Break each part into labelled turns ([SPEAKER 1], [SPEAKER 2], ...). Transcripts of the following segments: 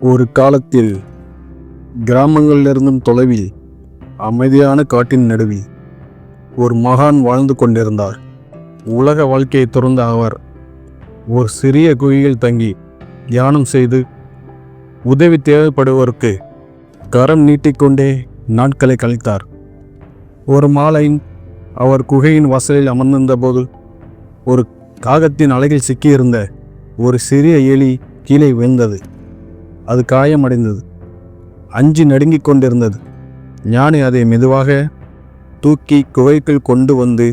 [SPEAKER 1] ஒரு காலத்தில் கிராமங்களிலிருந்தும் தொலைவில் அமைதியான காட்டின் நடுவில் ஒரு மகான் வாழ்ந்து கொண்டிருந்தார். உலக வாழ்க்கையை துறந்த அவர் ஒரு சிறிய குகையில் தங்கி தியானம் செய்து உதவி தேவைப்படுவோருக்கு கரம் நீட்டிக்கொண்டே நாட்களை கழித்தார். ஒரு மாலை அவர் குகையின் வாசலில் அமர்ந்திருந்தபோது ஒரு காகத்தின் அலகில் சிக்கியிருந்த ஒரு சிறிய எலி கீழே விழுந்தது. அது காயமடைந்தது, அஞ்சி நடுங்கிக் கொண்டிருந்தது. ஞானி அதை மெதுவாக தூக்கி குகைக்குள் கொண்டு வந்து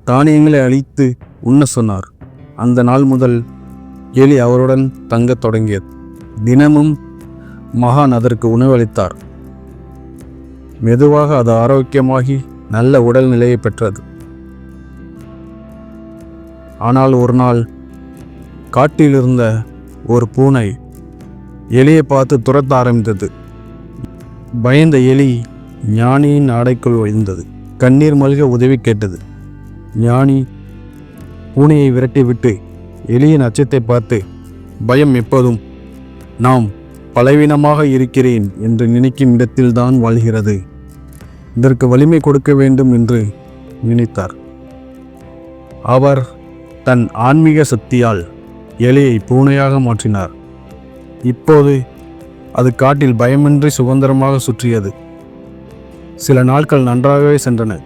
[SPEAKER 1] தானியங்களை அழித்து உண்ண சொன்னார். அந்த நாள் முதல் எலி அவருடன் தங்கத் தொடங்கியது. தினமும் மகான் அதற்கு உணவளித்தார். மெதுவாக அது ஆரோக்கியமாகி நல்ல உடல்நிலையை பெற்றது. ஆனால் ஒரு நாள் காட்டில் இருந்த ஒரு பூனை எலியை பார்த்து துரத்த ஆரம்பித்தது. பயந்த எலி ஞானியின் ஆடைக்குள் விழுந்தது. கண்ணீர் மல்க உதவி கேட்டது. ஞானி பூனையை விரட்டிவிட்டு எலியின் அச்சத்தை பார்த்து, பயம் எப்போதும் நாம் பலவீனமாக இருக்கிறேன் என்று நினைக்கும் இடத்தில்தான் வாழ்கிறது, இதற்கு வலிமை கொடுக்க வேண்டும் என்று நினைத்தார். அவர் தன் ஆன்மீக சக்தியால் எலியை பூனையாக மாற்றினார். இப்போது அது காட்டில் பயமின்றி சுதந்திரமாக சுற்றியது. சில நாட்கள் நன்றாகவே சென்றன.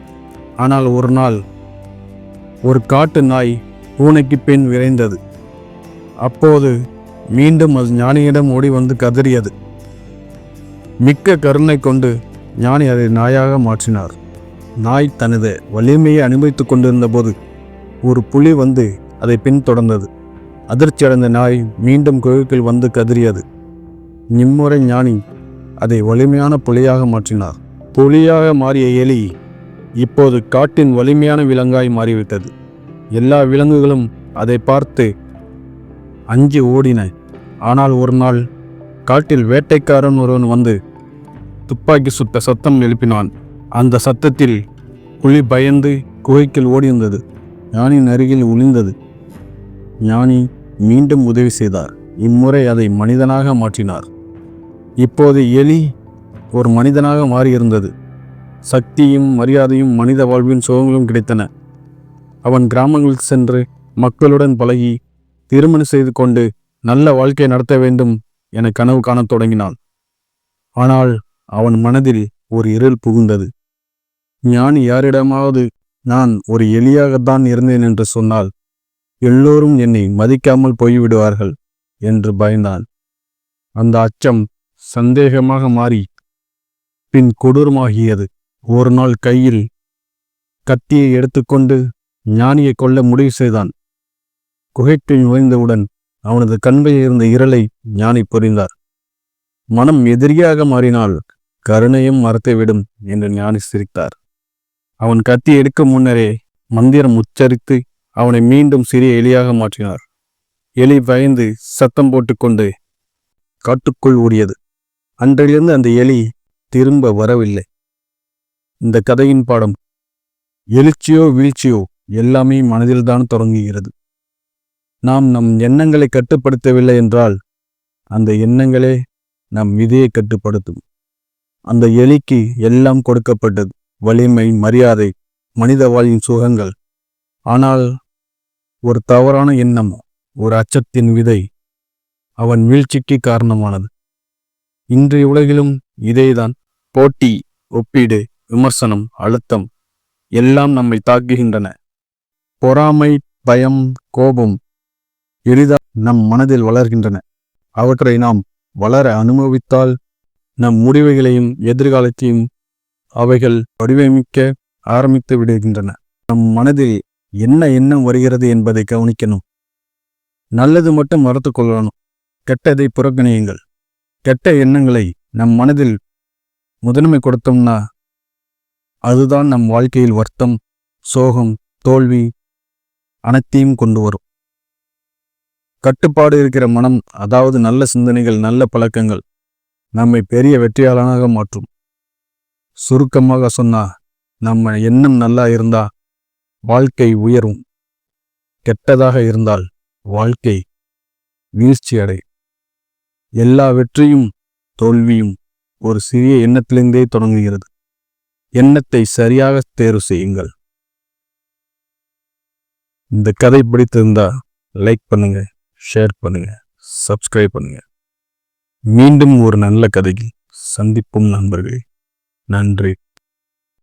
[SPEAKER 1] ஆனால் ஒரு நாள் ஒரு காட்டு நாய் பூனைக்கு பின் விரைந்தது. அப்போது மீண்டும் அது ஞானியிடம் ஓடி வந்து கதறியது. மிக்க கருணை கொண்டு ஞானி அதை நாயாக மாற்றினார். நாய் தனது வலிமையை அனுபவித்துக் கொண்டிருந்த போது ஒரு புலி வந்து அதை பின்தொடர்ந்தது. அதிர்ச்சியடைந்த நாய் மீண்டும் குகைக்குள் வந்து கதறியது. இம்முறை ஞானி அதை வலிமையான புலியாக மாற்றினார். புலியாக மாறிய எலி இப்போது காட்டின் வலிமையான விலங்காய் மாறிவிட்டது. எல்லா விலங்குகளும் அதை பார்த்து அஞ்சி ஓடின. ஆனால் ஒரு நாள் காட்டில் வேட்டைக்காரன் ஒருவன் வந்து துப்பாக்கி சுட்ட சத்தம் எழுப்பினான். அந்த சத்தத்தில் புலி பயந்து குகைக்குள் ஓடியிருந்தது. ஞானியின் அருகில் ஒளிந்தது. ஞானி மீண்டும் உதவி செய்தார். இம்முறை அதை மனிதனாக மாற்றினார். இப்போது எலி ஒரு மனிதனாக மாறியிருந்தது. சக்தியும் மரியாதையும் மனித வாழ்வின் சுகங்களும் கிடைத்தன. அவன் கிராமங்களில் சென்று மக்களுடன் பழகி திருமணம் செய்து கொண்டு நல்ல வாழ்க்கை நடத்த வேண்டும் என கனவு காணத் தொடங்கினான். ஆனால் அவன் மனதில் ஒரு இருள் புகுந்தது. ஞானி யாரிடமாவது நான் ஒரு எலியாகத்தான் இருந்தேன் என்று சொன்னால் எல்லோரும் என்னை மதிக்காமல் போய்விடுவார்கள் என்று பயந்தான். அந்த அச்சம் சந்தேகமாக மாறி பின் கொடூரமாகியது. ஒரு நாள் கையில் கத்தியை எடுத்துக்கொண்டு ஞானியை கொல்ல முடிவு செய்தான். குகைக்குள் நுழைந்தவுடன் அவனது கண்களில் இருந்த இருளை ஞானி புரிந்தார். மனம் எதிரியாக மாறினால் கருணையும் மறந்துவிடும் என்று ஞானி சிரித்தார். அவன் கத்தி எடுக்கும் முன்னரே மந்திரம் உச்சரித்து அவனை மீண்டும் சிறிய எலியாக மாற்றினார். எலி பயந்து சத்தம் போட்டுக்கொண்டு காட்டுக்குள் ஓடியது. அன்றிலிருந்து அந்த எலி திரும்ப வரவில்லை. இந்த கதையின் பாடம், எழுச்சியோ வீழ்ச்சியோ எல்லாமே மனதில்தான் தொடங்குகிறது. நாம் நம் எண்ணங்களை கட்டுப்படுத்தவில்லை என்றால் அந்த எண்ணங்களே நம் விதியை கட்டுப்படுத்தும். அந்த எலிக்கு எல்லாம் கொடுக்கப்பட்டது, வலிமை, மரியாதை, மனித வாழ்வின் சுகங்கள். ஆனால் ஒரு தவறான எண்ணம், ஒரு அச்சத்தின் விதை அவன் வீழ்ச்சிக்கு காரணமானது. இன்றைய உலகிலும் இதேதான். போட்டி, ஒப்பீடு, விமர்சனம், அழுத்தம் எல்லாம் நம்மை தாக்குகின்றன. பொறாமை, பயம், கோபம் எளிதாக நம் மனதில் வளர்கின்றன. அவற்றை நாம் வளர அனுபவித்தால் நம் முடிவுகளையும் எதிர்காலத்தையும் அவைகள் வடிவமைக்க ஆரம்பித்து விடுகின்றன. நம் மனதில் என்ன எண்ணம் வருகிறது என்பதை கவனிக்கணும். நல்லது மட்டும் மறந்து கொள்ளணும், கெட்டதை புறக்கணியுங்கள். கெட்ட எண்ணங்களை நம் மனதில் முதன்மை கொடுத்தோம்னா அதுதான் நம் வாழ்க்கையில் வருத்தம், சோகம், தோல்வி அனைத்தையும் கொண்டு வரும். கட்டுப்பாடு இருக்கிற மனம், அதாவது நல்ல சிந்தனைகள், நல்ல பழக்கங்கள் நம்மை பெரிய வெற்றியாளனாக மாற்றும். சுருக்கமாக சொன்னா, நம்ம எண்ணம் நல்லா இருந்தா வாழ்க்கை உயரும், கெட்டதாக இருந்தால் வாழ்க்கை வீழ்ச்சி அடை. எல்லா வெற்றியும் தோல்வியும் ஒரு சிறிய எண்ணத்திலிருந்தே தொடங்குகிறது. எண்ணத்தை சரியாக தேர்வு செய்யுங்கள். இந்த கதை பிடித்திருந்தா லைக் பண்ணுங்க, ஷேர் பண்ணுங்க, சப்ஸ்கிரைப் பண்ணுங்க. மீண்டும் ஒரு நல்ல கதையில் சந்திப்போம் நண்பர்களே. நன்றி.